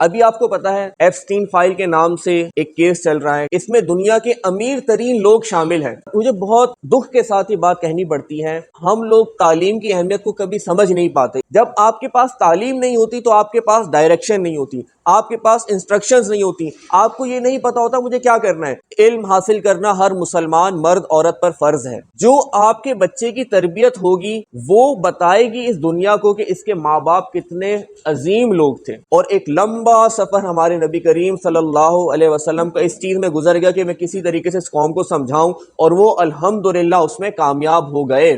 ابھی آپ کو پتا ہے ایپسٹین فائل کے نام سے ایک کیس چل رہا ہے، اس میں دنیا کے امیر ترین لوگ شامل ہیں۔ مجھے بہت دکھ کے ساتھ یہ بات کہنی پڑتی ہے، ہم لوگ تعلیم کی اہمیت کو کبھی سمجھ نہیں پاتے۔ جب آپ کے پاس تعلیم نہیں ہوتی تو آپ کے پاس ڈائریکشن نہیں ہوتی، آپ کے پاس انسٹرکشنز نہیں ہوتی، آپ کو یہ نہیں پتا ہوتا مجھے کیا کرنا ہے۔ علم حاصل کرنا ہر مسلمان مرد عورت پر فرض ہے۔ جو آپ کے بچے کی تربیت ہوگی وہ بتائے گی اس دنیا کو کہ اس کے ماں باپ کتنے عظیم لوگ تھے۔ اور ایک لمبا سفر ہمارے نبی کریم صلی اللہ علیہ وسلم کا اس چیز میں گزر گیا کہ میں کسی طریقے سے اس قوم کو سمجھاؤں، اور وہ الحمدللہ اس میں کامیاب ہو گئے۔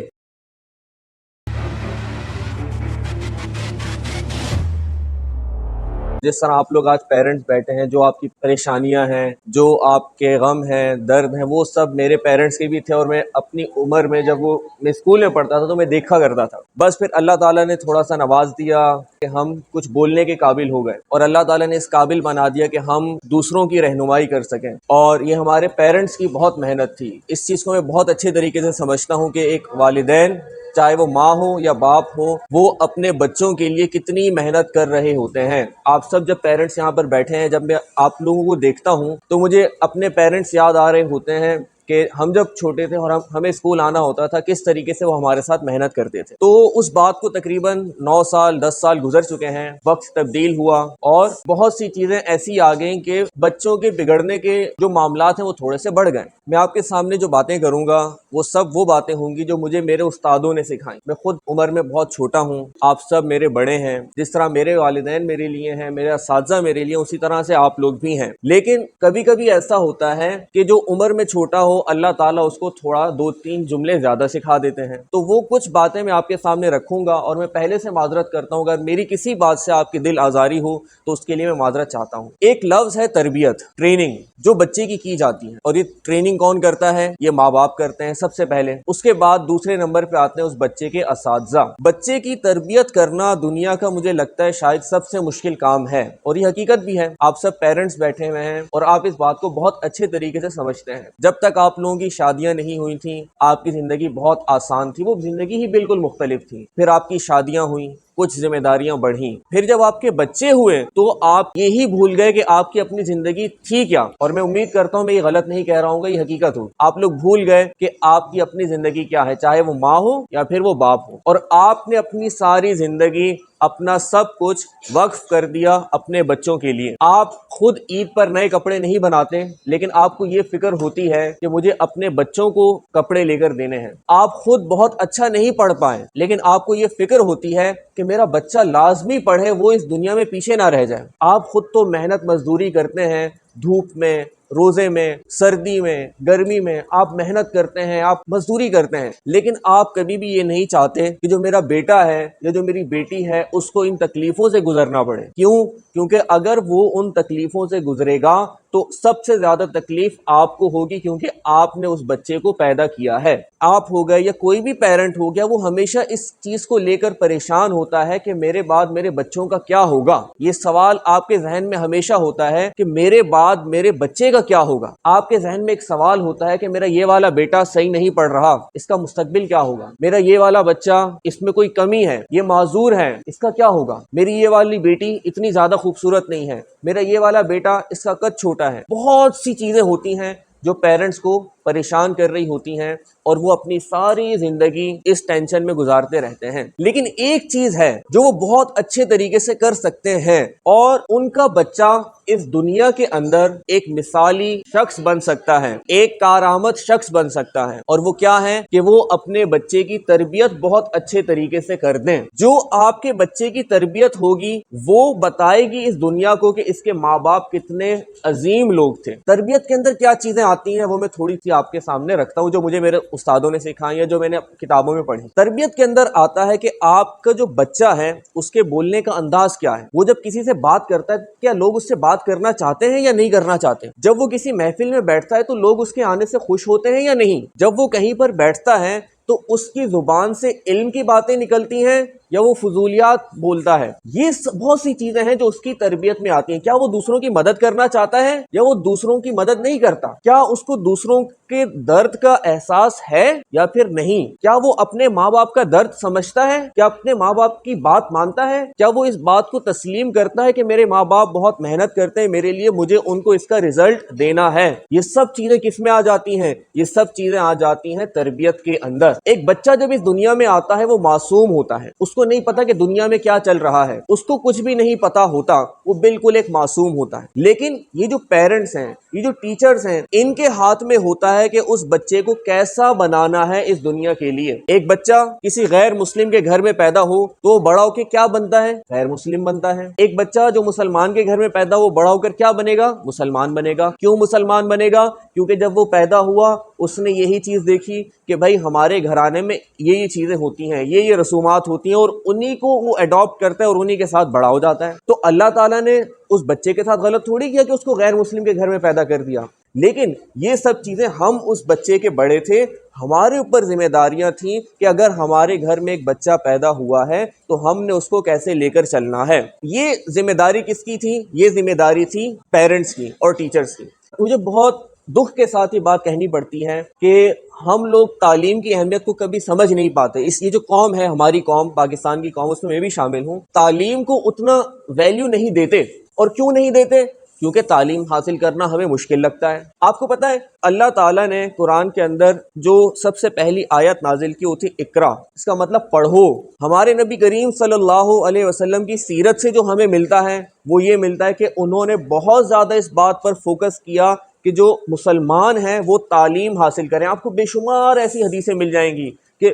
جس طرح آپ لوگ آج پیرنٹس بیٹھے ہیں، جو آپ کی پریشانیاں ہیں، جو آپ کے غم ہیں، درد ہیں، وہ سب میرے پیرنٹس کے بھی تھے، اور میں اپنی عمر میں جب میں اسکول میں پڑھتا تھا تو میں دیکھا کرتا تھا۔ بس پھر اللہ تعالیٰ نے تھوڑا سا نواز دیا کہ ہم کچھ بولنے کے قابل ہو گئے، اور اللہ تعالیٰ نے اس قابل بنا دیا کہ ہم دوسروں کی رہنمائی کر سکیں۔ اور یہ ہمارے پیرنٹس کی بہت محنت تھی۔ اس چیز کو میں بہت اچھے طریقے سے سمجھتا ہوں کہ ایک والدین، چاہے وہ ماں ہو یا باپ ہو، وہ اپنے بچوں کے لیے کتنی محنت کر رہے ہوتے ہیں۔ آپ سب جب پیرنٹس یہاں پر بیٹھے ہیں، جب میں آپ لوگوں کو دیکھتا ہوں تو مجھے اپنے پیرنٹس یاد آ رہے ہوتے ہیں کہ ہم جب چھوٹے تھے اور ہمیں اسکول آنا ہوتا تھا، کس طریقے سے وہ ہمارے ساتھ محنت کرتے تھے۔ تو اس بات کو تقریباً 9 سال 10 سال گزر چکے ہیں، وقت تبدیل ہوا اور بہت سی چیزیں ایسی آ گئیں کہ بچوں کے بگڑنے کے جو معاملات ہیں وہ تھوڑے سے بڑھ گئے۔ میں آپ کے سامنے جو باتیں کروں گا وہ سب وہ باتیں ہوں گی جو مجھے میرے استادوں نے سکھائیں۔ میں خود عمر میں بہت چھوٹا ہوں، آپ سب میرے بڑے ہیں، جس طرح میرے والدین میرے لیے ہیں، میرے اساتذہ میرے لیے، اسی طرح سے آپ لوگ بھی ہیں۔ لیکن کبھی کبھی ایسا ہوتا ہے کہ جو عمر میں چھوٹا ہو، اللہ تعالیٰ اس کو تھوڑا 2-3 جملے زیادہ سکھا دیتے ہیں۔ تو وہ کچھ باتیں میں آپ کے سامنے رکھوں گا، اور میں پہلے سے معذرت کرتا ہوں اگر میری کسی بات سے آپ کی دل آزاری ہو تو اس کے لیے میں معذرت چاہتا ہوں۔ ایک لفظ ہے تربیت، ٹریننگ، جو بچے کی جاتی ہے، اور یہ ٹریننگ کون کرتا ہے؟ یہ ماں باپ کرتے ہیں سب سے پہلے۔ اس کے بعد دوسرے نمبر پہ آتے ہیں اس بچے کے اساتذہ۔ بچے کی تربیت کرنا دنیا کا مجھے لگتا ہے شاید سب سے مشکل کام ہے، اور یہ حقیقت بھی ہے۔ آپ سب پیرنٹس بیٹھے ہوئے ہیں اور آپ اس بات کو بہت اچھے طریقے سے سمجھتے ہیں۔ جب تک آپ لوگوں کی شادیاں نہیں ہوئی تھیں، آپ کی زندگی بہت آسان تھی، وہ زندگی ہی بالکل مختلف تھی۔ پھر آپ کی شادیاں ہوئیں، کچھ ذمہ داریاں بڑھیں، پھر جب آپ کے بچے ہوئے تو آپ یہی بھول گئے کہ آپ کی اپنی زندگی تھی کیا۔ اور میں امید کرتا ہوں میں یہ غلط نہیں کہہ رہا ہوں گا، یہ حقیقت ہو۔ آپ لوگ بھول گئے کہ آپ کی اپنی زندگی کیا ہے، چاہے وہ ماں ہو یا پھر وہ باپ ہو، اور آپ نے اپنی ساری زندگی، اپنا سب کچھ وقف کر دیا اپنے بچوں کے لیے۔ آپ خود عید پر نئے کپڑے نہیں بناتے، لیکن آپ کو یہ فکر ہوتی ہے کہ مجھے اپنے بچوں کو کپڑے لے کر دینے ہیں۔ آپ خود بہت اچھا نہیں پڑھ پائے، لیکن آپ کو یہ فکر ہوتی ہے کہ میرا بچہ لازمی پڑھے، وہ اس دنیا میں پیچھے نہ رہ جائے۔ آپ خود تو محنت مزدوری کرتے ہیں، دھوپ میں، روزے میں، سردی میں، گرمی میں آپ محنت کرتے ہیں، آپ مزدوری کرتے ہیں، لیکن آپ کبھی بھی یہ نہیں چاہتے کہ جو میرا بیٹا ہے یا جو میری بیٹی ہے اس کو ان تکلیفوں سے گزرنا پڑے۔ کیوں؟ کیونکہ اگر وہ ان تکلیفوں سے گزرے گا تو سب سے زیادہ تکلیف آپ کو ہوگی، کیونکہ آپ نے اس بچے کو پیدا کیا ہے۔ آپ ہو گئے یا کوئی بھی پیرنٹ ہو گیا، وہ ہمیشہ اس چیز کو لے کر پریشان ہوتا ہے کہ میرے بعد میرے بچوں کا کیا ہوگا۔ یہ سوال آپ کے ذہن میں ہمیشہ ہوتا ہے کہ میرے بعد میرے بچے کا کیا ہوگا۔ آپ کے ذہن میں ایک سوال ہوتا ہے کہ میرا یہ والا بیٹا صحیح نہیں پڑھ رہا، اس کا مستقبل کیا ہوگا۔ میرا یہ والا بچہ، اس میں کوئی کمی ہے، یہ معذور ہے، اس کا کیا ہوگا۔ میری یہ والی بیٹی اتنی زیادہ خوبصورت نہیں ہے، میرا یہ والا بیٹا، اس کا قد چھوٹا ہے۔ بہت سی چیزیں ہوتی ہیں جو پیرنٹس کو پریشان کر رہی ہوتی ہیں، اور وہ اپنی ساری زندگی اس ٹینشن میں گزارتے رہتے ہیں۔ لیکن ایک چیز ہے جو وہ بہت اچھے طریقے سے کر سکتے ہیں، اور ان کا بچہ اس دنیا کے اندر ایک مثالی شخص بن سکتا ہے، ایک کارآمد شخص بن سکتا ہے، اور وہ کیا ہے کہ وہ اپنے بچے کی تربیت بہت اچھے طریقے سے کر دیں۔ جو آپ کے بچے کی تربیت ہوگی وہ بتائے گی اس دنیا کو کہ اس کے ماں باپ کتنے عظیم لوگ تھے۔ تربیت کے اندر کیا چیزیں آتی ہیں وہ میں تھوڑی سی آپ کے سامنے رکھتا ہوں، جو مجھے میرے استادوں نے سکھائی یا جو میں نے کتابوں میں پڑھی۔ تربیت کے اندر آتا ہے کہ آپ کا جو بچہ ہے اس کے بولنے کا انداز کیا ہے، وہ جب کسی سے بات کرتا ہے کیا لوگ اس سے بات کرنا چاہتے ہیں یا نہیں کرنا چاہتے۔ جب وہ کسی محفل میں بیٹھتا ہے تو لوگ اس کے آنے سے خوش ہوتے ہیں یا نہیں۔ جب وہ کہیں پر بیٹھتا ہے تو اس کی زبان سے علم کی باتیں نکلتی ہیں یا وہ فضولیات بولتا ہے، یہ بہت سی چیزیں ہیں جو اس کی تربیت میں آتی ہیں۔ کیا وہ دوسروں کی مدد کرنا چاہتا ہے یا وہ دوسروں کی مدد نہیں کرتا؟ کیا اس کو دوسروں کے درد کا احساس ہے یا پھر نہیں؟ کیا وہ اپنے ماں باپ کا درد سمجھتا ہے؟ کیا اپنے ماں باپ کی بات مانتا ہے؟ کیا وہ اس بات کو تسلیم کرتا ہے کہ میرے ماں باپ بہت محنت کرتے ہیں میرے لیے، مجھے ان کو اس کا رزلٹ دینا ہے؟ یہ سب چیزیں کس میں آ جاتی ہیں؟ یہ سب چیزیں آ جاتی ہیں تربیت کے اندر۔ ایک بچہ جب اس دنیا میں آتا ہے وہ معصوم ہوتا ہے، اس کو نہیں پتا کہ دنیا میں کیا چل رہا ہے، اس کو کچھ بھی نہیں پتا ہوتا، وہ بالکل ایک معصوم ہوتا ہے۔ لیکن یہ جو پیرنٹس ہیں، یہ جو ٹیچرز ہیں، ان کے ہاتھ میں ہوتا ہے کہ اس بچے کو کیسا بنانا ہے اس دنیا کے لیے۔ ایک بچہ کسی غیر مسلم کے گھر میں پیدا ہو تو وہ بڑا ہو کے کیا بنتا ہے؟ غیر مسلم بنتا ہے۔ ایک بچہ جو مسلمان کے گھر میں پیدا ہو بڑا ہو کر کیا بنے گا؟ مسلمان بنے گا۔ کیوں مسلمان بنے گا؟ کیونکہ جب وہ پیدا ہوا اس نے یہی چیز دیکھی کہ بھائی ہمارے گھرانے میں یہ چیزیں ہوتی ہیں، یہ رسومات ہوتی ہیں، اور انہی کو وہ اڈاپٹ کرتا ہے اور انہی کے ساتھ بڑا ہو جاتا ہے۔ تو اللہ تعالیٰ نے اس بچے کے ساتھ غلط تھوڑی کیا کہ اس کو غیر مسلم کے گھر میں پیدا کر دیا، لیکن یہ سب چیزیں ہم اس بچے کے بڑے تھے، ہمارے اوپر ذمہ داریاں تھیں کہ اگر ہمارے گھر میں ایک بچہ پیدا ہوا ہے تو ہم نے اس کو کیسے لے کر چلنا ہے۔ یہ ذمہ داری کس کی تھی؟ یہ ذمہ داری تھی پیرنٹس کی اور ٹیچرز کی۔ مجھے بہت دکھ کے ساتھ یہ بات کہنی پڑتی ہے کہ ہم لوگ تعلیم کی اہمیت کو کبھی سمجھ نہیں پاتے۔ یہ جو قوم ہے، ہماری قوم، پاکستان کی قوم، اس میں بھی شامل ہوں، تعلیم کو اتنا ویلیو نہیں دیتے۔ اور کیوں نہیں دیتے؟ کیونکہ تعلیم حاصل کرنا ہمیں مشکل لگتا ہے۔ آپ کو پتہ ہے اللہ تعالیٰ نے قرآن کے اندر جو سب سے پہلی آیت نازل کی وہ تھی اقرا، اس کا مطلب پڑھو۔ ہمارے نبی کریم صلی اللہ علیہ وسلم کی سیرت سے جو ہمیں ملتا ہے وہ یہ ملتا ہے کہ انہوں نے بہت زیادہ اس بات پر فوکس کیا کہ جو مسلمان ہیں وہ تعلیم حاصل کریں۔ آپ کو بے شمار ایسی حدیثیں مل جائیں گی کہ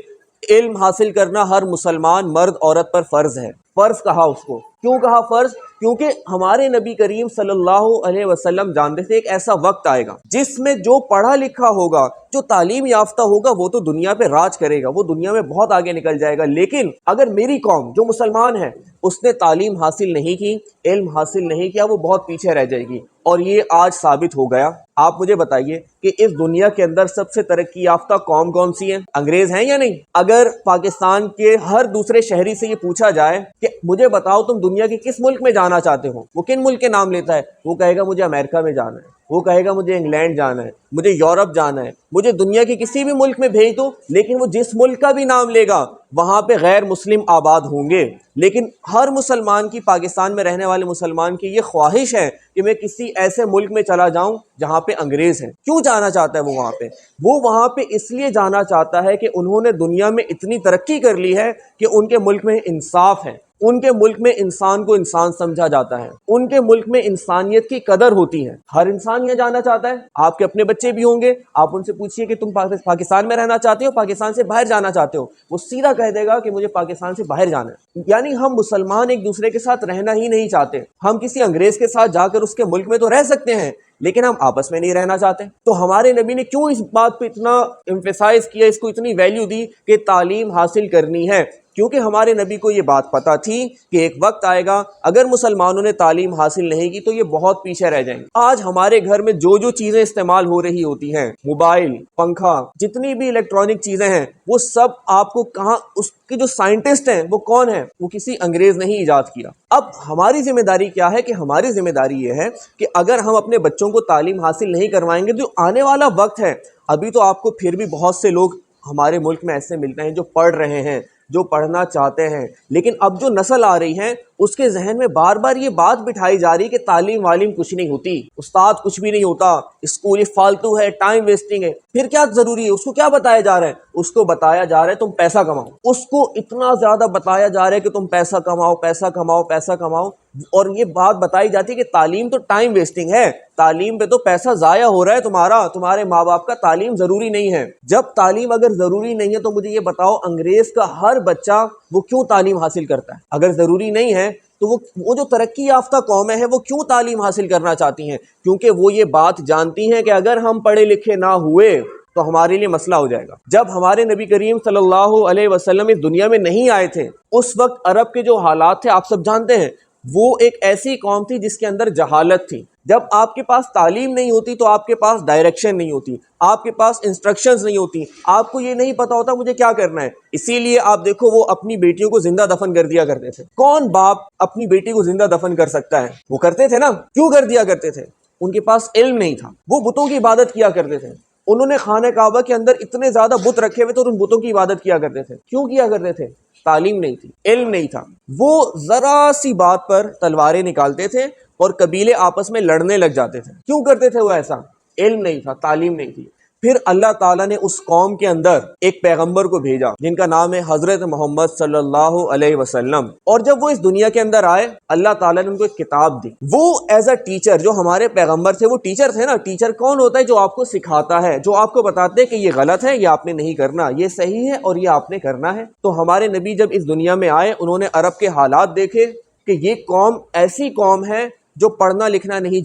علم حاصل کرنا ہر مسلمان مرد عورت پر فرض ہے۔ فرض کہا اس کو، کیوں کہا فرض؟ کیونکہ ہمارے نبی کریم صلی اللہ علیہ وسلم جانتے تھے ایک ایسا وقت آئے گا جس میں جو پڑھا لکھا ہوگا، جو تعلیم یافتہ ہوگا، وہ تو دنیا پہ راج کرے گا، وہ دنیا میں بہت آگے نکل جائے گا۔ لیکن اگر میری قوم جو مسلمان ہے اس نے تعلیم حاصل نہیں کی، علم حاصل نہیں کیا، وہ بہت پیچھے رہ جائے گی۔ اور یہ آج ثابت ہو گیا۔ آپ مجھے بتائیے کہ اس دنیا کے اندر سب سے ترقی یافتہ قوم کون سی ہے؟ انگریز ہیں یا نہیں؟ اگر پاکستان کے ہر دوسرے شہری سے یہ پوچھا جائے کہ مجھے بتاؤ تم دنیا کے کس ملک میں جانا چاہتے ہو، وہ کن ملک کے نام لیتا ہے؟ وہ کہے گا مجھے امریکہ میں جانا ہے، وہ کہے گا مجھے انگلینڈ جانا ہے، مجھے یورپ جانا ہے، مجھے دنیا کے کسی بھی ملک میں بھیج دو۔ لیکن وہ جس ملک کا بھی نام لے گا وہاں پہ غیر مسلم آباد ہوں گے۔ لیکن ہر مسلمان کی، پاکستان میں رہنے والے مسلمان کی یہ خواہش ہے کہ میں کسی ایسے ملک میں چلا جاؤں جہاں پہ انگریز ہیں۔ کیوں جانا چاہتا ہے وہ وہاں پہ؟ وہ وہاں پہ اس لیے جانا چاہتا ہے کہ انہوں نے دنیا میں اتنی ترقی کر لی ہے کہ ان کے ملک میں انصاف ہے، ان کے ملک میں انسان کو انسان سمجھا جاتا ہے، ان کے ملک میں انسانیت کی قدر ہوتی ہے۔ ہر انسان یہ جانا چاہتا ہے۔ آپ کے اپنے بچے بھی ہوں گے، آپ ان سے پوچھئے کہ تم پاکستان میں رہنا چاہتے ہو، پاکستان سے باہر جانا چاہتے ہو، وہ سیدھا کہہ دے گا کہ مجھے پاکستان سے باہر جانا ہے۔ یعنی ہم مسلمان ایک دوسرے کے ساتھ رہنا ہی نہیں چاہتے۔ ہم کسی انگریز کے ساتھ جا کر اس کے ملک میں تو رہ سکتے ہیں لیکن ہم آپس میں نہیں رہنا چاہتے۔ تو ہمارے نبی نے کیوں اس بات پہ اتنا ایمفیسائز کیا، اس کو اتنی ویلیو دی کہ تعلیم حاصل کرنی ہے؟ کیونکہ ہمارے نبی کو یہ بات پتہ تھی کہ ایک وقت آئے گا اگر مسلمانوں نے تعلیم حاصل نہیں کی تو یہ بہت پیچھے رہ جائیں گے۔ آج ہمارے گھر میں جو جو چیزیں استعمال ہو رہی ہوتی ہیں، موبائل، پنکھا، جتنی بھی الیکٹرانک چیزیں ہیں، وہ سب آپ کو کہاں، اس کے جو سائنٹسٹ ہیں وہ کون ہیں؟ وہ کسی انگریز نے ہی ایجاد کیا۔ اب ہماری ذمہ داری کیا ہے کہ ہماری ذمہ داری یہ ہے کہ اگر ہم اپنے بچوں کو تعلیم حاصل نہیں کروائیں گے تو آنے والا وقت ہے، ابھی تو آپ کو پھر بھی بہت سے لوگ ہمارے ملک میں ایسے ملتے ہیں جو پڑھ رہے ہیں، جو پڑھنا چاہتے ہیں، لیکن اب جو نسل آ رہی ہے اس کے ذہن میں بار بار یہ بات بٹھائی جا رہی کہ تعلیم والیم کچھ نہیں ہوتی، استاد کچھ بھی نہیں ہوتا، اسکول یہ فالتو ہے، ٹائم ویسٹنگ ہے۔ پھر کیا ضروری ہے؟ اس کو کیا بتایا جا رہا ہے؟ اس کو بتایا جا رہا ہے تم پیسہ کماؤ۔ اس کو اتنا زیادہ بتایا جا رہا ہے کہ تم پیسہ کماؤ، پیسہ کماؤ، پیسہ کماؤ، اور یہ بات بتائی جاتی ہے کہ تعلیم تو ٹائم ویسٹنگ ہے، تعلیم پہ تو پیسہ ضائع ہو رہا ہے تمہارے ماں باپ کا، تعلیم ضروری نہیں ہے۔ جب تعلیم اگر ضروری نہیں ہے تو مجھے یہ بتاؤ انگریز کا ہر بچہ وہ کیوں تعلیم حاصل کرتا ہے؟ اگر ضروری نہیں ہے تو وہ جو ترقی یافتہ قومیں ہیں وہ کیوں تعلیم حاصل کرنا چاہتی ہیں؟ کیونکہ وہ یہ بات جانتی ہیں کہ اگر ہم پڑھے لکھے نہ ہوئے تو ہمارے لیے مسئلہ ہو جائے گا۔ جب ہمارے نبی کریم صلی اللہ علیہ وسلم اس دنیا میں نہیں آئے تھے، اس وقت عرب کے جو حالات تھے آپ سب جانتے ہیں، وہ ایک ایسی قوم تھی جس کے اندر جہالت تھی، جب آپ کے پاس تعلیم نہیں ہوتی تو آپ کے پاس ڈائریکشن نہیں ہوتی، آپ کے پاس انسٹرکشنز نہیں ہوتی، آپ کو یہ نہیں پتا ہوتا مجھے کیا کرنا ہے۔ اسی لیے آپ دیکھو وہ اپنی بیٹیوں کو زندہ دفن کر دیا کرتے تھے۔ کون باپ اپنی بیٹی کو زندہ دفن کر سکتا ہے؟ وہ کرتے تھے نا۔ کیوں کر دیا کرتے تھے؟ ان کے پاس علم نہیں تھا، وہ بتوں کی عبادت کیا کرتے تھے۔ انہوں نے خانہ کعبہ کے اندر اتنے زیادہ بت رکھے ہوئے تھے اور ان بتوں کی عبادت کیا کرتے تھے۔ کیوں کیا کرتے تھے؟ تعلیم نہیں تھی، علم نہیں تھا۔ وہ ذرا سی بات پر تلواریں نکالتے تھے اور قبیلے آپس میں لڑنے لگ جاتے تھے۔ کیوں کرتے تھے وہ ایسا؟ علم نہیں تھا، تعلیم نہیں تھی۔ پھر اللہ تعالیٰ نے اس قوم کے اندر ایک پیغمبر کو بھیجا جن کا نام ہے حضرت محمد صلی اللہ علیہ وسلم، اور جب وہ اس دنیا کے اندر آئے اللہ تعالیٰ نے ان کو ایک کتاب دی۔ وہ ایز اے ٹیچر، جو ہمارے پیغمبر تھے وہ ٹیچر تھے نا۔ ٹیچر کون ہوتا ہے؟ جو آپ کو سکھاتا ہے، جو آپ کو بتاتے کہ یہ غلط ہے، یہ آپ نے نہیں کرنا، یہ صحیح ہے اور یہ آپ نے کرنا ہے۔ تو ہمارے نبی جب اس دنیا میں آئے انہوں نے عرب کے حالات دیکھے کہ یہ قوم ایسی قوم ہے جو پڑھنا لکھنا نہیں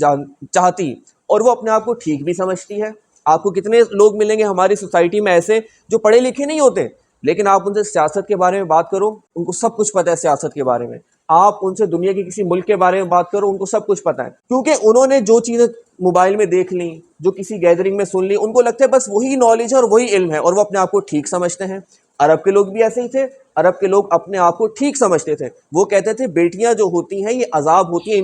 چاہتی اور وہ اپنے آپ کو ٹھیک بھی سمجھتی ہے۔ آپ کو کتنے لوگ ملیں گے ہماری سوسائٹی میں ایسے جو پڑھے لکھے نہیں ہوتے، لیکن آپ ان سے سیاست کے بارے میں بات کرو ان کو سب کچھ پتہ ہے سیاست کے بارے میں۔ آپ ان سے دنیا کے کسی ملک کے بارے میں بات کرو ان کو سب کچھ پتہ ہے، کیونکہ انہوں نے جو چیزیں موبائل میں دیکھ لیں، جو کسی گیدرنگ میں سن لی، ان کو لگتا ہے بس وہی نالج ہے اور وہی علم ہے، اور وہ اپنے آپ کو ٹھیک سمجھتے ہیں۔ عرب کے لوگ بھی ایسے ہی تھے۔ عرب کے لوگ اپنے آپ کو ٹھیک سمجھتے تھے۔ وہ کہتے تھے بیٹیاں جو ہوتی ہیں یہ عذاب ہوتی ہیں،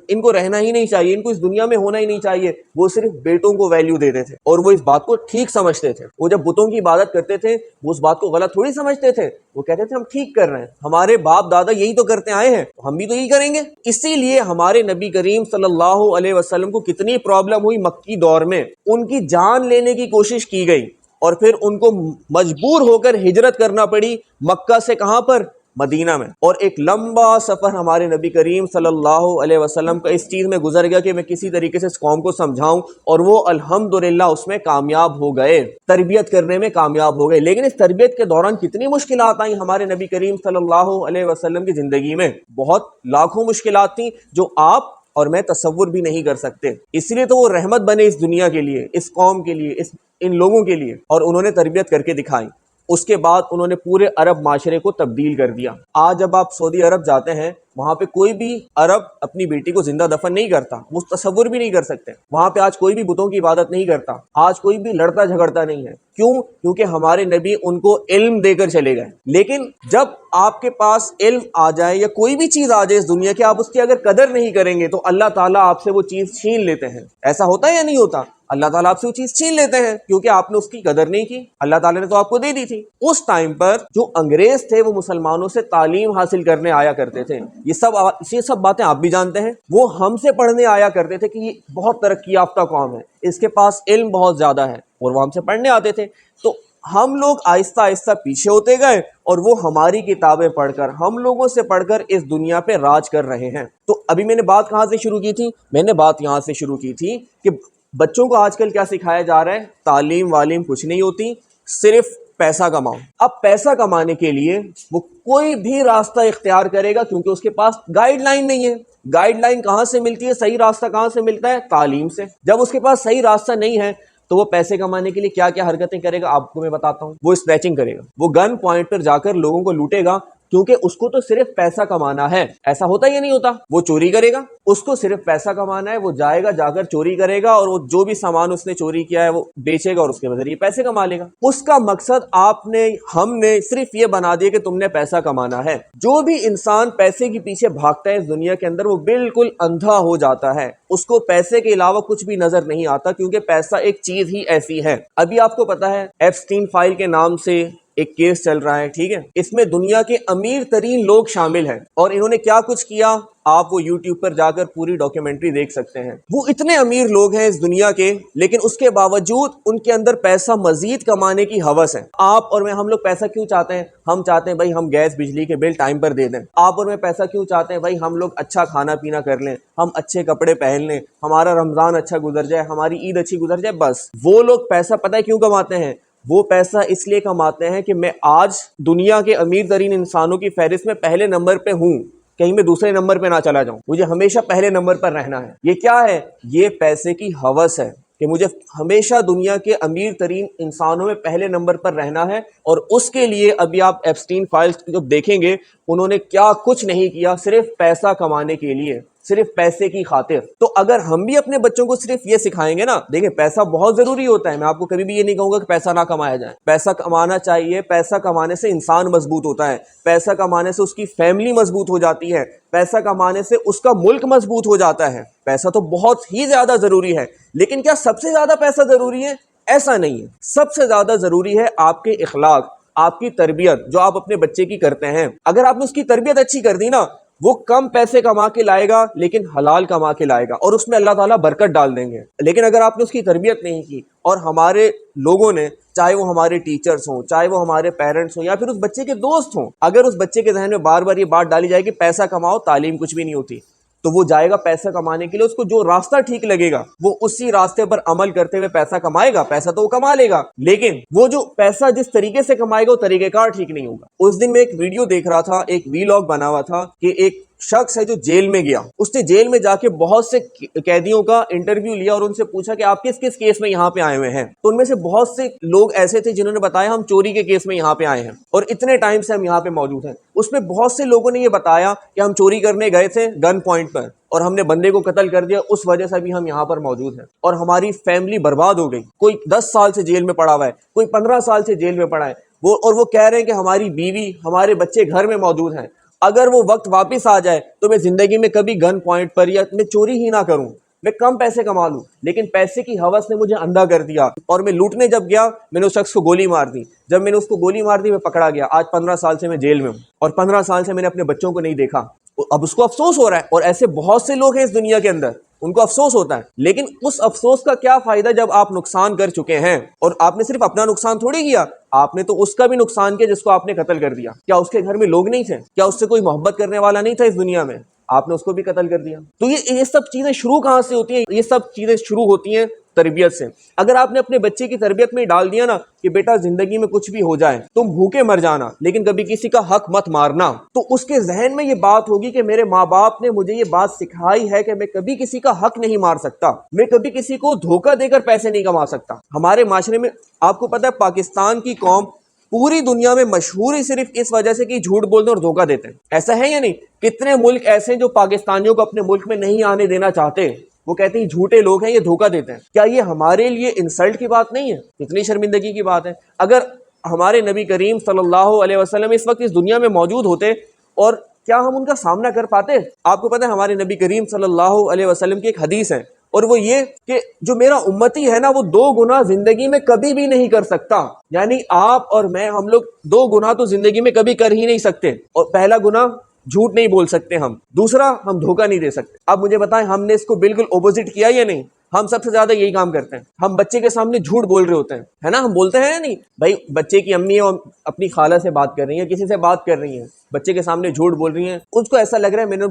ان کو رہنا ہی نہیں چاہیے، ان کو اس دنیا میں ہونا ہی نہیں چاہیے۔ وہ صرف بیٹوں کو ویلیو دیتے تھے اور وہ اس بات کو ٹھیک سمجھتے تھے۔ وہ جب بتوں کی عبادت کرتے تھے وہ اس بات کو غلط تھوڑی سمجھتے تھے، وہ کہتے تھے ہم ٹھیک کر رہے ہیں، ہمارے باپ دادا یہی تو کرتے آئے ہیں، ہم بھی تو یہی کریں گے۔ اسی لیے ہمارے نبی کریم صلی اللہ علیہ وسلم کو کتنی پرابلم ہوئی مکی دور میں، ان کی جان لینے کی کوشش کی گئی اور پھر ان کو مجبور ہو کر ہجرت کرنا پڑی مکہ سے کہاں پر؟ مدینہ میں۔ اور ایک لمبا سفر ہمارے نبی کریم صلی اللہ علیہ وسلم کا اس چیز میں گزر گیا کہ میں کسی طریقے سے اس قوم کو سمجھاؤں، اور وہ الحمدللہ اس میں کامیاب ہو گئے، تربیت کرنے میں کامیاب ہو گئے۔ لیکن اس تربیت کے دوران کتنی مشکلات آئیں ہمارے نبی کریم صلی اللہ علیہ وسلم کی زندگی میں؟ بہت لاکھوں مشکلات تھیں جو آپ اور میں تصور بھی نہیں کر سکتے۔ اس لیے تو وہ رحمت بنے اس دنیا کے لیے، اس قوم کے لیے، ان لوگوں کے لیے، اور انہوں نے تربیت کر کے دکھائی۔ اس کے بعد انہوں نے پورے عرب معاشرے کو تبدیل کر دیا۔ آج جب آپ سعودی عرب جاتے ہیں وہاں پہ کوئی بھی عرب اپنی بیٹی کو زندہ دفن نہیں کرتا، وہ تصور بھی نہیں کر سکتے۔ وہاں پہ آج کوئی بھی بتوں کی عبادت نہیں کرتا، آج کوئی بھی لڑتا جھگڑتا نہیں ہے۔ کیوں؟ کیونکہ ہمارے نبی ان کو علم دے کر چلے گئے۔ لیکن جب آپ کے پاس علم آ جائے یا کوئی بھی چیز آ جائے اس دنیا کی، آپ اس کی اگر قدر نہیں کریں گے تو اللہ تعالیٰ آپ سے وہ چیز چھین لیتے ہیں۔ ایسا ہوتا ہے یا نہیں ہوتا؟ اللہ تعالیٰ آپ سے وہ چیز چھین لیتے ہیں کیونکہ آپ نے اس کی قدر نہیں کی۔ اللہ تعالیٰ نے تو آپ کو دے دی تھی۔ اس ٹائم پر جو انگریز تھے وہ مسلمانوں سے تعلیم حاصل کرنے آیا کرتے تھے۔ یہ سب باتیں آپ بھی جانتے ہیں۔ وہ ہم سے پڑھنے آیا کرتے تھے کہ یہ بہت ترقی یافتہ قوم ہے، اس کے پاس علم بہت زیادہ ہے، اور وہ ہم سے پڑھنے آتے تھے۔ تو ہم لوگ آہستہ آہستہ پیچھے ہوتے گئے اور وہ ہماری کتابیں پڑھ کر، ہم لوگوں سے پڑھ کر اس دنیا پہ راج کر رہے ہیں۔ تو ابھی میں نے بات کہاں سے شروع کی تھی؟ میں نے بات یہاں سے شروع کی تھی کہ بچوں کو آج کل کیا سکھایا جا رہا ہے؟ تعلیم والیم کچھ نہیں ہوتی، صرف پیسہ کماؤ۔ اب پیسہ کمانے کے لیے وہ کوئی بھی راستہ اختیار کرے گا کیونکہ اس کے پاس گائیڈ لائن نہیں ہے۔ گائیڈ لائن کہاں سے ملتی ہے؟ صحیح راستہ کہاں سے ملتا ہے؟ تعلیم سے۔ جب اس کے پاس صحیح راستہ نہیں ہے تو وہ پیسے کمانے کے لیے کیا کیا حرکتیں کرے گا آپ کو میں بتاتا ہوں۔ وہ اسنیچنگ کرے گا، وہ گن پوائنٹ پر جا کر لوگوں کو لوٹے گا، کیونکہ اس کو تو صرف پیسہ کمانا ہے۔ ایسا ہوتا یا نہیں ہوتا؟ وہ چوری کرے گا، اس کو صرف پیسہ کمانا ہے، وہ جائے گا، جا کر چوری کرے گا، اور وہ جو بھی سامان اس نے چوری کیا ہے وہ بیچے گا اور اس کے ذریعے پیسے کما لے گا۔ اس کا مقصد آپ نے، ہم نے صرف یہ بنا دیا کہ تم نے پیسہ کمانا ہے۔ جو بھی انسان پیسے کے پیچھے بھاگتا ہے اس دنیا کے اندر وہ بالکل اندھا ہو جاتا ہے، اس کو پیسے کے علاوہ کچھ بھی نظر نہیں آتا، کیونکہ پیسہ ایک چیز ہی ایسی ہے۔ ابھی آپ کو پتا ہے ایپسٹین فائل کے نام سے ایک کیس چل رہا ہے، ٹھیک ہے؟ اس میں دنیا کے امیر ترین لوگ شامل ہیں، اور انہوں نے کیا کچھ کیا آپ وہ یوٹیوب پر جا کر پوری ڈاکیومنٹری دیکھ سکتے ہیں۔ وہ اتنے امیر لوگ ہیں اس دنیا کے، لیکن اس کے باوجود ان کے اندر پیسہ مزید کمانے کی ہوس ہے۔ آپ اور میں، ہم لوگ پیسہ کیوں چاہتے ہیں؟ ہم چاہتے ہیں بھائی ہم گیس بجلی کے بل ٹائم پر دے دیں۔ آپ اور میں پیسہ کیوں چاہتے ہیں؟ بھائی ہم لوگ اچھا کھانا پینا کر لیں، ہم اچھے کپڑے پہن لیں، ہمارا رمضان اچھا گزر جائے، ہماری عید اچھی گزر جائے۔ بس وہ لوگ پیسہ پتہ ہے کیوں کماتے ہیں؟ وہ پیسہ اس لیے کماتے ہیں کہ میں آج دنیا کے امیر ترین انسانوں کی فہرست میں پہلے نمبر پہ ہوں، کہیں میں دوسرے نمبر پہ نہ چلا جاؤں، مجھے ہمیشہ پہلے نمبر پر رہنا ہے۔ یہ کیا ہے؟ یہ پیسے کی ہوس ہے کہ مجھے ہمیشہ دنیا کے امیر ترین انسانوں میں پہلے نمبر پر رہنا ہے۔ اور اس کے لیے ابھی آپ ایپسٹین فائلز جب دیکھیں گے انہوں نے کیا کچھ نہیں کیا، صرف پیسہ کمانے کے لیے، صرف پیسے کی خاطر. تو اگر ہم بھی اپنے بچوں کو صرف یہ سکھائیں گے نا، دیکھیں پیسہ بہت ضروری ہوتا ہے، میں آپ کو کبھی بھی یہ نہیں کہوں گا کہ پیسہ نہ کمایا جائے، پیسہ کمانا چاہیے. پیسہ کمانے سے انسان مضبوط ہوتا ہے، پیسہ کمانے سے اس کی فیملی مضبوط ہو جاتی ہے، پیسہ کمانے سے اس کا ملک مضبوط ہو جاتا ہے. پیسہ تو بہت ہی زیادہ ضروری ہے، لیکن کیا سب سے زیادہ پیسہ ضروری ہے؟ ایسا نہیں ہے. سب سے زیادہ ضروری ہے آپ کے اخلاق، آپ کی تربیت جو آپ اپنے بچے کی کرتے ہیں. اگر آپ نے اس کی تربیت اچھی کر دی نا، وہ کم پیسے کما کے لائے گا لیکن حلال کما کے لائے گا، اور اس میں اللہ تعالیٰ برکت ڈال دیں گے. لیکن اگر آپ نے اس کی تربیت نہیں کی، اور ہمارے لوگوں نے، چاہے وہ ہمارے ٹیچرز ہوں، چاہے وہ ہمارے پیرنٹس ہوں، یا پھر اس بچے کے دوست ہوں، اگر اس بچے کے ذہن میں بار بار یہ بات ڈالی جائے کہ پیسہ کماؤ، تعلیم کچھ بھی نہیں ہوتی، تو وہ جائے گا پیسہ کمانے کے لیے. اس کو جو راستہ ٹھیک لگے گا وہ اسی راستے پر عمل کرتے ہوئے پیسہ کمائے گا. پیسہ تو وہ کما لے گا، لیکن وہ جو پیسہ جس طریقے سے کمائے گا وہ طریقہ کار ٹھیک نہیں ہوگا. اس دن میں ایک ویڈیو دیکھ رہا تھا، ایک ویلاگ بنا ہوا تھا کہ ایک شخص ہے جو جیل میں گیا. اس نے جیل میں جا کے بہت سے قیدیوں کا انٹرویو لیا اور ان سے پوچھا کہ آپ کس کس کیس میں یہاں پہ آئے ہوئے ہیں. تو ان میں سے بہت سے لوگ ایسے تھے جنہوں نے بتایا ہم چوری کے کیس میں یہاں پہ آئے ہیں اور اتنے ٹائم سے ہم یہاں پہ موجود ہیں. اس میں بہت سے لوگوں نے یہ بتایا کہ ہم چوری کرنے گئے تھے گن پوائنٹ پر اور ہم نے بندے کو قتل کر دیا، اس وجہ سے بھی ہم یہاں پر موجود ہیں اور ہماری فیملی برباد ہو گئی. کوئی 10 سال سے جیل میں پڑا ہوا ہے، کوئی 15 سال سے جیل میں پڑا ہے، وہ کہہ رہے ہیں کہ ہماری بیوی، ہمارے بچے گھر میں موجود ہیں. اگر وہ وقت واپس آ جائے تو میں زندگی میں کبھی گن پوائنٹ پر یا میں چوری ہی نہ کروں، میں کم پیسے کما لوں. لیکن پیسے کی ہوس نے مجھے اندھا کر دیا اور میں لوٹنے جب گیا میں نے اس شخص کو گولی مار دی. جب میں نے اس کو گولی مار دی میں پکڑا گیا. آج 15 سال سے میں جیل میں ہوں اور 15 سال سے میں نے اپنے بچوں کو نہیں دیکھا. اب اس کو افسوس ہو رہا ہے، اور ایسے بہت سے لوگ ہیں اس دنیا کے اندر، ان کو افسوس ہوتا ہے. لیکن اس افسوس کا کیا فائدہ جب آپ نقصان کر چکے ہیں؟ اور آپ نے صرف اپنا نقصان تھوڑی کیا، آپ نے تو اس کا بھی نقصان کیا جس کو آپ نے قتل کر دیا. کیا اس کے گھر میں لوگ نہیں تھے؟ کیا اس سے کوئی محبت کرنے والا نہیں تھا اس دنیا میں؟ آپ نے اس کو بھی قتل کر دیا. تو یہ سب چیزیں شروع کہاں سے ہوتی ہیں؟ یہ سب چیزیں شروع ہوتی ہیں تربیت سے. اگر آپ نے اپنے بچے کی تربیت میں ڈال دیا نا کہ بیٹا زندگی میں کچھ بھی ہو جائے تم بھوکے مر جانا لیکن کبھی کسی کا حق مت مارنا، تو اس کے ذہن میں یہ بات ہوگی کہ میرے ماں باپ نے مجھے یہ بات سکھائی ہے کہ میں کبھی کسی کا حق نہیں مار سکتا، میں کبھی کسی کو دھوکہ دے کر پیسے نہیں کما سکتا. ہمارے معاشرے میں آپ کو پتہ ہے پاکستان کی قوم پوری دنیا میں مشہور ہی صرف اس وجہ سے کہ جھوٹ بولتے اور دھوکہ دیتے ہیں. ایسا ہے یا نہیں؟ کتنے ملک ایسے ہیں جو پاکستانیوں کو اپنے ملک میں نہیں آنے دینا چاہتے، وہ کہتے ہیں جھوٹے لوگ ہیں، یہ دھوکہ دیتے ہیں. کیا یہ ہمارے لیے انسلٹ کی بات نہیں ہے؟ کتنی شرمندگی کی بات ہے. اگر ہمارے نبی کریم صلی اللہ علیہ وسلم اس وقت اس دنیا میں موجود ہوتے اور کیا ہم ان کا سامنا کر پاتے؟ آپ کو پتہ ہے ہمارے نبی کریم صلی اللہ علیہ وسلم کی ایک حدیث ہے، اور وہ یہ کہ جو میرا امتی ہے نا وہ 2 گناہ زندگی میں کبھی بھی نہیں کر سکتا. یعنی آپ اور میں، ہم لوگ 2 گناہ تو زندگی میں کبھی کر ہی نہیں سکتے. اور پہلا گناہ جھوٹ نہیں بول سکتے ہم، دوسرا ہم دھوکہ نہیں دے سکتے. اب مجھے بتائیں ہم نے اس کو بالکل اپوزٹ کیا یا نہیں؟ ہم سب سے زیادہ یہی کام کرتے ہیں. ہم بچے کے سامنے جھوٹ بول رہے ہوتے ہیں، ہے نا؟ ہم بولتے ہیں یا نہیں؟ بھائی بچے کی امی اور اپنی خالہ سے بات کر رہی ہیں، کسی سے بات کر رہی ہیں، بچے کے سامنے جھوٹ بول رہی ہیں. اس کو ایسا لگ رہا ہے میں نے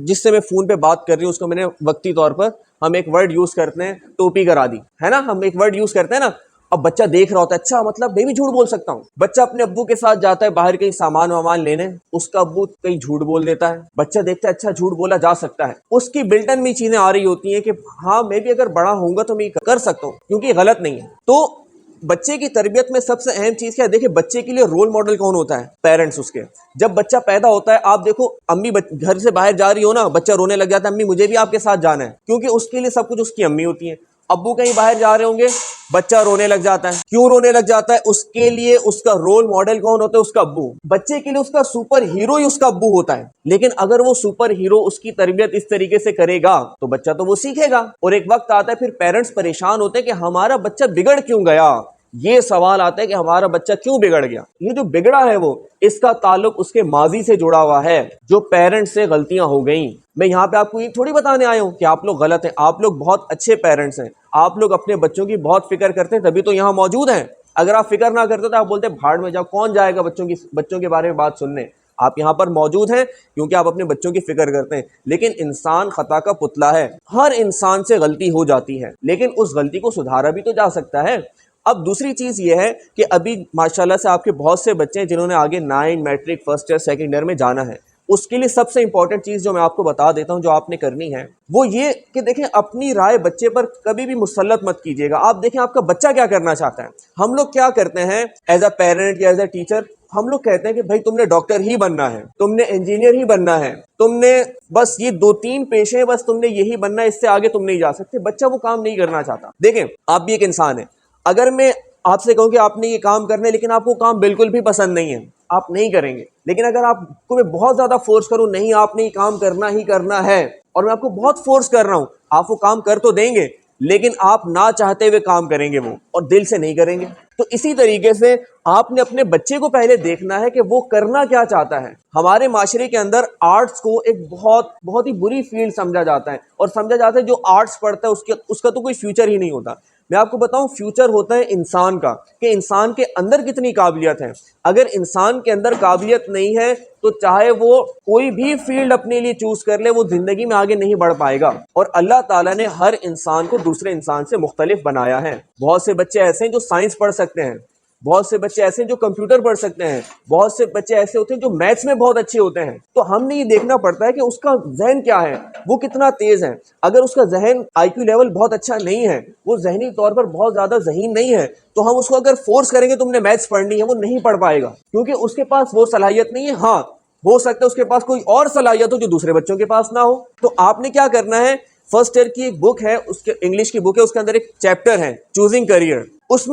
جس سے میں فون پہ بات کر رہی ہوں اس کو میں نے وقتی طور پر، ہم ایک ورڈ یوز کرتے ہیں ٹوپی کرا دی، ہے نا؟ ہم ایک ورڈ یوز کرتے ہیں نا. اب بچہ دیکھ رہا ہوتا ہے، اچھا مطلب میں بھی جھوٹ بول سکتا ہوں. بچہ اپنے ابو کے ساتھ جاتا ہے باہر کہیں سامان وامان لینے، اس کا ابو کہیں جھوٹ بول دیتا ہے. بچہ دیکھتا ہے اچھا جھوٹ بولا جا سکتا ہے، اس کی بلٹن میں چیزیں آ رہی ہوتی ہیں کہ ہاں میں بھی اگر بڑا ہوں گا تو میں کر سکتا ہوں کیونکہ یہ غلط نہیں ہے. تو بچے کی تربیت میں سب سے اہم چیز کیا ہے؟ دیکھیں بچے کے لیے رول ماڈل کون ہوتا ہے؟ پیرنٹس اس کے. جب بچہ پیدا ہوتا ہے آپ دیکھو امی گھر سے باہر جا رہی ہو نا، بچہ رونے لگ جاتا ہے امی مجھے بھی آپ کے ساتھ جانا ہے، کیونکہ اس کے لیے سب کچھ اس کی امی ہوتی ہیں. ابو کہیں باہر جا رہے ہوں گے بچہ رونے لگ جاتا ہے. کیوں رونے لگ جاتا ہے؟ اس کے لیے اس کا رول ماڈل کون ہوتا ہے؟ اس کا ابو. بچے کے لیے اس کا سپر ہیرو ہی اس کا ابو ہوتا ہے. لیکن اگر وہ سپر ہیرو اس کی تربیت اس طریقے سے کرے گا تو بچہ تو وہ سیکھے گا. اور ایک وقت آتا ہے پھر پیرنٹس پریشان ہوتے ہیں کہ ہمارا بچہ بگڑ کیوں گیا. یہ سوال آتا ہے کہ ہمارا بچہ کیوں بگڑ گیا. یہ جو بگڑا ہے وہ اس کا تعلق اس کے ماضی سے جڑا ہوا ہے، جو پیرنٹس سے غلطیاں ہو گئیں. میں یہاں پہ آپ کو یہ تھوڑی بتانے آیا ہوں کہ آپ لوگ غلط ہیں. آپ لوگ بہت اچھے پیرنٹس ہیں، آپ لوگ اپنے بچوں کی بہت فکر کرتے ہیں تبھی تو یہاں موجود ہیں. اگر آپ فکر نہ کرتے تو آپ بولتے بھاڑ میں جاؤ، کون جائے گا بچوں کے بارے میں بات سننے. آپ یہاں پر موجود ہیں کیونکہ آپ اپنے بچوں کی فکر کرتے ہیں. لیکن انسان خطا کا پتلا ہے، ہر انسان سے غلطی ہو جاتی ہے، لیکن اس غلطی کو سدھارا بھی تو جا سکتا ہے. اب دوسری چیز یہ ہے کہ ابھی ماشاءاللہ سے آپ کے بہت سے بچے ہیں جنہوں نے آگے 9 matric first year second year میں جانا ہے. اس کے لیے سب سے امپورٹنٹ چیز جو میں آپ کو بتا دیتا ہوں جو آپ نے کرنی ہے وہ یہ کہ دیکھیں اپنی رائے بچے پر کبھی بھی مسلط مت کیجیے گا. آپ دیکھیں آپ کا بچہ کیا کرنا چاہتا ہے. ہم لوگ کیا کرتے ہیں ایز اے پیرنٹ یا ایز اے ٹیچر، ہم لوگ کہتے ہیں کہ بھائی تم نے ڈاکٹر ہی بننا ہے, تم نے انجینئر ہی بننا ہے, تم نے بس یہ 2-3 پیشے بس تم نے یہی بننا ہے, اس سے آگے تم نہیں جا سکتے. بچہ وہ کام نہیں کرنا چاہتا. دیکھیں آپ بھی ایک انسان ہے, اگر میں آپ سے کہوں کہ آپ نے یہ کام کرنا ہے لیکن آپ کو کام بالکل بھی پسند نہیں ہے, آپ نہیں کریں گے. لیکن اگر آپ کو میں بہت زیادہ فورس کروں, نہیں آپ نے یہ کام کرنا ہی کرنا ہے, اور میں آپ کو بہت فورس کر رہا ہوں, آپ وہ کام کر تو دیں گے لیکن آپ نہ چاہتے ہوئے کام کریں گے وہ, اور دل سے نہیں کریں گے. تو اسی طریقے سے آپ نے اپنے بچے کو پہلے دیکھنا ہے کہ وہ کرنا کیا چاہتا ہے. ہمارے معاشرے کے اندر آرٹس کو ایک بہت ہی بری فیلڈ سمجھا جاتا ہے, اور سمجھا جاتا ہے جو آرٹس پڑھتا ہے اس کا تو کوئی فیوچر ہی نہیں ہوتا. میں آپ کو بتاؤں فیوچر ہوتا ہے انسان کا, کہ انسان کے اندر کتنی قابلیت ہے. اگر انسان کے اندر قابلیت نہیں ہے تو چاہے وہ کوئی بھی فیلڈ اپنے لیے چوز کر لے, وہ زندگی میں آگے نہیں بڑھ پائے گا. اور اللہ تعالیٰ نے ہر انسان کو دوسرے انسان سے مختلف بنایا ہے. بہت سے بچے ایسے ہیں جو سائنس پڑھ سکتے ہیں, بہت سے بچے ایسے ہیں جو کمپیوٹر پڑھ سکتے ہیں, بہت سے بچے ایسے ہوتے ہیں جو میتھس میں بہت اچھے ہوتے ہیں. تو ہم نے یہ دیکھنا پڑتا ہے کہ اس کا ذہن کیا ہے, وہ کتنا تیز ہے. اگر اس کا ذہن آئی کیو لیول بہت اچھا نہیں ہے, وہ ذہنی طور پر بہت زیادہ ذہین نہیں ہے, تو ہم اس کو اگر فورس کریں گے تم نے میتھس پڑھنی ہے, وہ نہیں پڑھ پائے گا, کیونکہ اس کے پاس وہ صلاحیت نہیں ہے. ہاں ہو سکتا ہے اس کے پاس کوئی اور صلاحیت ہو جو دوسرے بچوں کے پاس نہ ہو. تو آپ نے کیا کرنا ہے, فرسٹ ایئر کی ایک بک ہے, اس کے انگلش کی بک ہے, اس کے اندر ایک چیپٹر ہے چوزنگ کریئر. اس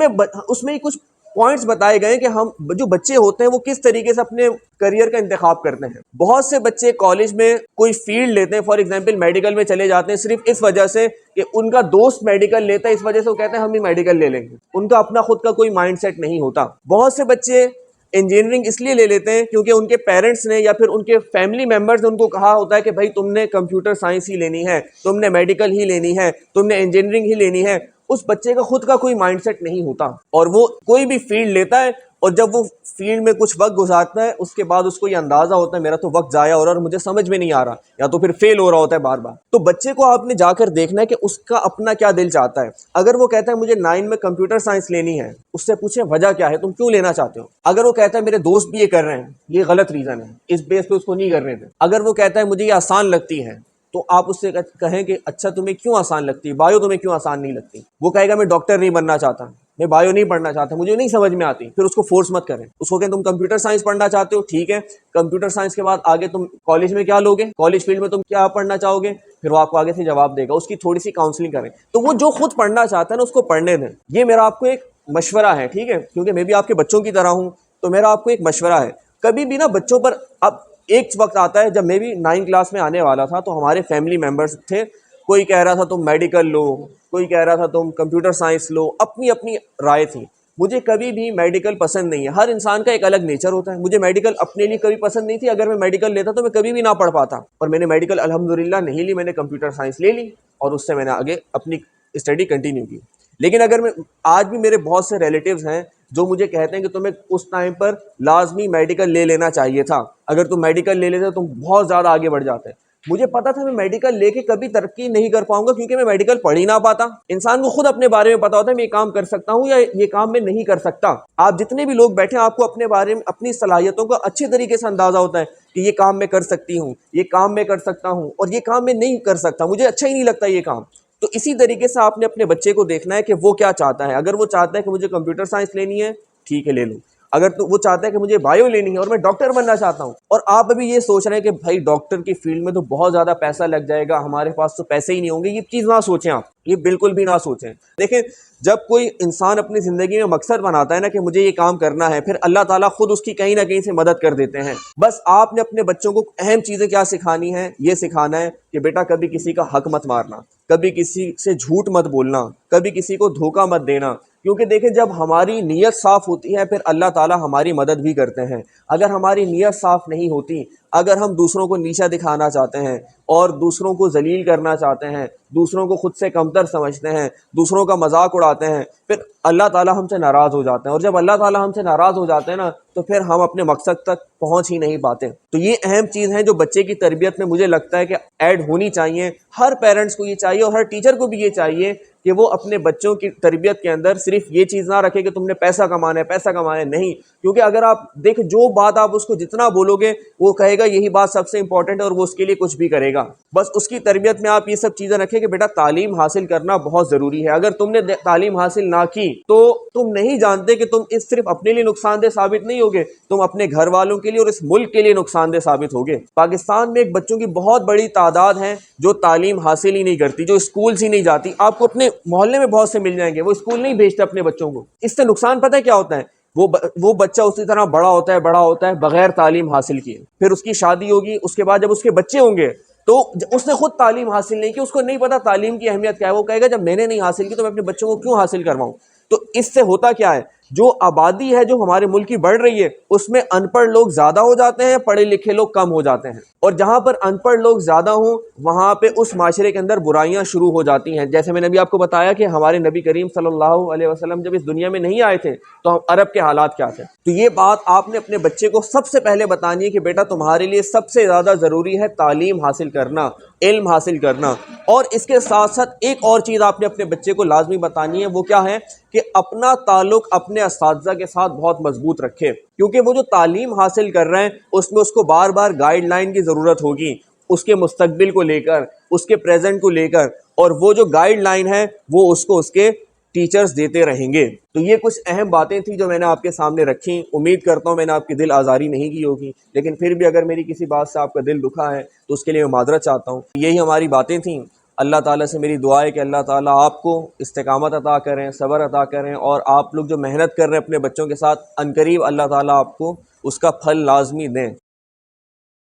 میں کچھ پوائنٹس بتائے گئے کہ ہم جو بچے ہوتے ہیں وہ کس طریقے سے اپنے کریئر کا انتخاب کرتے ہیں. بہت سے بچے کالج میں کوئی فیلڈ لیتے ہیں, فار ایگزامپل میڈیکل میں چلے جاتے ہیں صرف اس وجہ سے کہ ان کا دوست میڈیکل لیتا ہے, اس وجہ سے وہ کہتے ہیں ہم بھی میڈیکل لے لیں گے. ان کا اپنا خود کا کوئی مائنڈ سیٹ نہیں ہوتا. بہت سے بچے انجینئرنگ اس لیے لے لیتے ہیں کیونکہ ان کے پیرنٹس نے یا پھر ان کے فیملی ممبرز نے ان کو کہا ہوتا ہے کہ بھائی تم نے کمپیوٹر سائنس ہی لینی ہے, تم نے میڈیکل ہی لینی ہے, تم نے انجینئرنگ ہی لینی ہے. اس بچے کا خود کا کوئی مائنڈ سیٹ نہیں ہوتا, اور وہ کوئی بھی فیلڈ لیتا ہے, اور جب وہ فیلڈ میں کچھ وقت گزارتا ہے اس کے بعد اس کو یہ اندازہ ہوتا ہے میرا تو وقت ضائع ہو رہا ہے اور مجھے سمجھ میں نہیں آ رہا, یا تو پھر فیل ہو رہا ہوتا ہے بار بار. تو بچے کو آپ نے جا کر دیکھنا ہے کہ اس کا اپنا کیا دل چاہتا ہے. اگر وہ کہتا ہے مجھے 9 میں کمپیوٹر سائنس لینی ہے, اس سے پوچھیں وجہ کیا ہے, تم کیوں لینا چاہتے ہو. اگر وہ کہتا ہے میرے دوست بھی یہ کر رہے ہیں, یہ غلط ریزن ہے, اس بیس پہ اس کو نہیں کرنے دیں. اگر وہ کہتا ہے مجھے یہ آسان لگتی ہے, تو آپ اس سے کہیں کہ اچھا تمہیں کیوں آسان لگتی ہے, بایو تمہیں کیوں آسان نہیں لگتی. وہ کہے گا میں ڈاکٹر نہیں بننا چاہتا, میں بایو نہیں پڑھنا چاہتا, مجھے نہیں سمجھ میں آتی. پھر اس کو فورس مت کریں, اس کو کہیں تم کمپیوٹر سائنس پڑھنا چاہتے ہو, ٹھیک ہے, کمپیوٹر سائنس کے بعد آگے تم کالج میں کیا لوگے, کالج فیلڈ میں تم کیا پڑھنا چاہو گے, پھر وہ آپ کو آگے سے جواب دے گا. اس کی تھوڑی سی کاؤنسلنگ کریں. تو وہ جو خود پڑھنا چاہتا ہے نا اس کو پڑھنے دیں. یہ میرا آپ کو ایک مشورہ ہے, ٹھیک ہے, کیونکہ میں بھی آپ کے بچوں کی طرح ہوں, تو میرا آپ کو ایک مشورہ ہے. کبھی بھی نا بچوں پر, اب ایک وقت آتا ہے جب میں بھی 9 کلاس میں آنے والا تھا تو ہمارے فیملی ممبرس تھے, کوئی کہہ رہا تھا تم میڈیکل لو, کوئی کہہ رہا تھا تم کمپیوٹر سائنس لو, اپنی اپنی رائے تھی. مجھے کبھی بھی میڈیکل پسند نہیں ہے. ہر انسان کا ایک الگ نیچر ہوتا ہے. مجھے میڈیکل اپنے لیے کبھی پسند نہیں تھی. اگر میں میڈیکل لیتا تو میں کبھی بھی نہ پڑھ پاتا, اور میں نے میڈیکل الحمدللہ نہیں لی, میں نے کمپیوٹر سائنس لے لی, اور اس سے میں نے آگے اپنی اسٹڈی کنٹینیو کی. لیکن اگر میں آج بھی میرے بہت سے ریلیٹیوز ہیں جو مجھے کہتے ہیں کہ تمہیں اس ٹائم پر لازمی میڈیکل لے لینا چاہیے تھا, اگر تم میڈیکل لے لیتے تو تم بہت زیادہ آگے بڑھ جاتے. مجھے پتا تھا میں میڈیکل لے کے کبھی ترقی نہیں کر پاؤں گا, کیونکہ میں میڈیکل پڑھ ہی نہ پاتا. انسان کو خود اپنے بارے میں پتا ہوتا ہے میں یہ کام کر سکتا ہوں یا یہ کام میں نہیں کر سکتا. آپ جتنے بھی لوگ بیٹھے ہیں آپ کو اپنے بارے میں اپنی صلاحیتوں کا اچھے طریقے سے اندازہ ہوتا ہے کہ یہ کام میں کر سکتی ہوں, یہ کام میں کر سکتا ہوں, اور یہ کام میں نہیں کر سکتا, مجھے اچھا ہی نہیں لگتا یہ کام. تو اسی طریقے سے آپ نے اپنے بچے کو دیکھنا ہے کہ وہ کیا چاہتا ہے. اگر وہ چاہتا ہے کہ مجھے کمپیوٹر سائنس لینی ہے, ٹھیک ہے لے لو. اگر تو وہ چاہتا ہے کہ مجھے بایو لینی ہے اور میں ڈاکٹر بننا چاہتا ہوں, اور آپ ابھی یہ سوچ رہے ہیں کہ بھائی ڈاکٹر کی فیلڈ میں تو بہت زیادہ پیسہ لگ جائے گا, ہمارے پاس تو پیسے ہی نہیں ہوں گے, یہ چیز نہ سوچیں آپ, یہ بالکل بھی نہ سوچیں. دیکھیں جب کوئی انسان اپنی زندگی میں مقصد بناتا ہے نا کہ مجھے یہ کام کرنا ہے, پھر اللہ تعالیٰ خود اس کی کہیں نہ کہیں سے مدد کر دیتے ہیں. بس آپ نے اپنے بچوں کو اہم چیزیں کیا سکھانی ہیں, یہ سکھانا ہے کہ بیٹا کبھی کسی کا حق مت مارنا, کبھی کسی سے جھوٹ مت بولنا, کبھی کسی کو دھوکہ مت دینا. کیونکہ دیکھیں جب ہماری نیت صاف ہوتی ہے پھر اللہ تعالیٰ ہماری مدد بھی کرتے ہیں. اگر ہماری نیت صاف نہیں ہوتی, اگر ہم دوسروں کو نیچا دکھانا چاہتے ہیں اور دوسروں کو ذلیل کرنا چاہتے ہیں, دوسروں کو خود سے کمتر سمجھتے ہیں, دوسروں کا مذاق اڑاتے ہیں, پھر اللہ تعالیٰ ہم سے ناراض ہو جاتے ہیں. اور جب اللہ تعالیٰ ہم سے ناراض ہو جاتے ہیں نا تو پھر ہم اپنے مقصد تک پہنچ ہی نہیں پاتے. تو یہ اہم چیز ہے جو بچے کی تربیت میں مجھے لگتا ہے کہ ایڈ ہونی چاہیے. ہر پیرنٹس کو یہ چاہیے اور ہر ٹیچر کو بھی یہ چاہیے کہ وہ اپنے بچوں کی تربیت کے اندر صرف یہ چیز نہ رکھے کہ تم نے پیسہ کمانا ہے, پیسہ کمانا ہے, نہیں. کیونکہ اگر آپ دیکھ جو بات آپ اس کو جتنا بولو گے وہ کہے گا گا یہی بات سب سے امپورٹنٹ ہے اور وہ اس کے لیے کچھ بھی کرے گا. بس اس کی تربیت میں آپ یہ سب چیزیں رکھیں کہ بیٹا تعلیم حاصل کرنا بہت ضروری ہے. اگر تم نے تعلیم حاصل نہ کی تو تم نہیں جانتے کہ تم اس صرف اپنے لیے نقصان دہ ثابت نہیں ہوگے, تم اپنے گھر والوں کے لیے اور اس ملک کے لیے نقصان دہ ثابت ہوگے. پاکستان میں ایک بچوں کی بہت بڑی تعداد ہے جو تعلیم حاصل ہی نہیں کرتی, جو اسکولز ہی نہیں جاتی. آپ کو اپنے محلے میں بہت سے مل جائیں گے, وہ اسکول نہیں بھیجتے اپنے بچوں کو. اس سے نقصان پتہ ہے کیا ہوتا ہے؟ وہ بچہ اسی طرح بڑا ہوتا ہے بغیر تعلیم حاصل کیے. پھر اس کی شادی ہوگی, اس کے بعد جب اس کے بچے ہوں گے تو اس نے خود تعلیم حاصل نہیں کی, اس کو نہیں پتا تعلیم کی اہمیت کیا ہے. وہ کہے گا جب میں نے نہیں حاصل کی تو میں اپنے بچوں کو کیوں حاصل کرواؤں. تو اس سے ہوتا کیا ہے, جو آبادی ہے جو ہمارے ملک کی بڑھ رہی ہے اس میں ان پڑھ لوگ زیادہ ہو جاتے ہیں, پڑھے لکھے لوگ کم ہو جاتے ہیں. اور جہاں پر ان پڑھ لوگ زیادہ ہوں وہاں پہ اس معاشرے کے اندر برائیاں شروع ہو جاتی ہیں. جیسے میں نے ابھی آپ کو بتایا کہ ہمارے نبی کریم صلی اللہ علیہ وسلم جب اس دنیا میں نہیں آئے تھے تو عرب کے حالات کیا تھے. تو یہ بات آپ نے اپنے بچے کو سب سے پہلے بتانی ہے کہ بیٹا تمہارے لیے سب سے زیادہ ضروری ہے تعلیم حاصل کرنا, علم حاصل کرنا. اور اس کے ساتھ ساتھ ایک اور چیز آپ نے اپنے بچے کو لازمی بتانی ہے, وہ کیا ہے کہ اپنا تعلق اپنے اساتذہ کے ساتھ بہت مضبوط رکھے. کیونکہ وہ جو تعلیم حاصل کر رہے ہیں اس میں اس کو بار بار گائیڈ لائن کی ضرورت ہوگی, اس کے مستقبل کو لے کر, اس کے پریزنٹ کو لے کر. اور وہ جو گائیڈ لائن ہے وہ اس کو اس کے ٹیچرز دیتے رہیں گے. تو یہ کچھ اہم باتیں تھیں جو میں نے آپ کے سامنے رکھی. امید کرتا ہوں میں نے آپ کی دل آزاری نہیں کی ہوگی, لیکن پھر بھی اگر میری کسی بات سے آپ کا دل دکھا ہے تو اس کے لیے میں معذرت چاہتا ہوں. یہی ہماری باتیں تھیں. اللہ تعالیٰ سے میری دعا ہے کہ اللہ تعالیٰ آپ کو استقامت عطا کریں, صبر عطا کریں, اور آپ لوگ جو محنت کر رہے ہیں اپنے بچوں کے ساتھ عنقریب اللہ تعالیٰ آپ کو اس کا پھل لازمی دیں.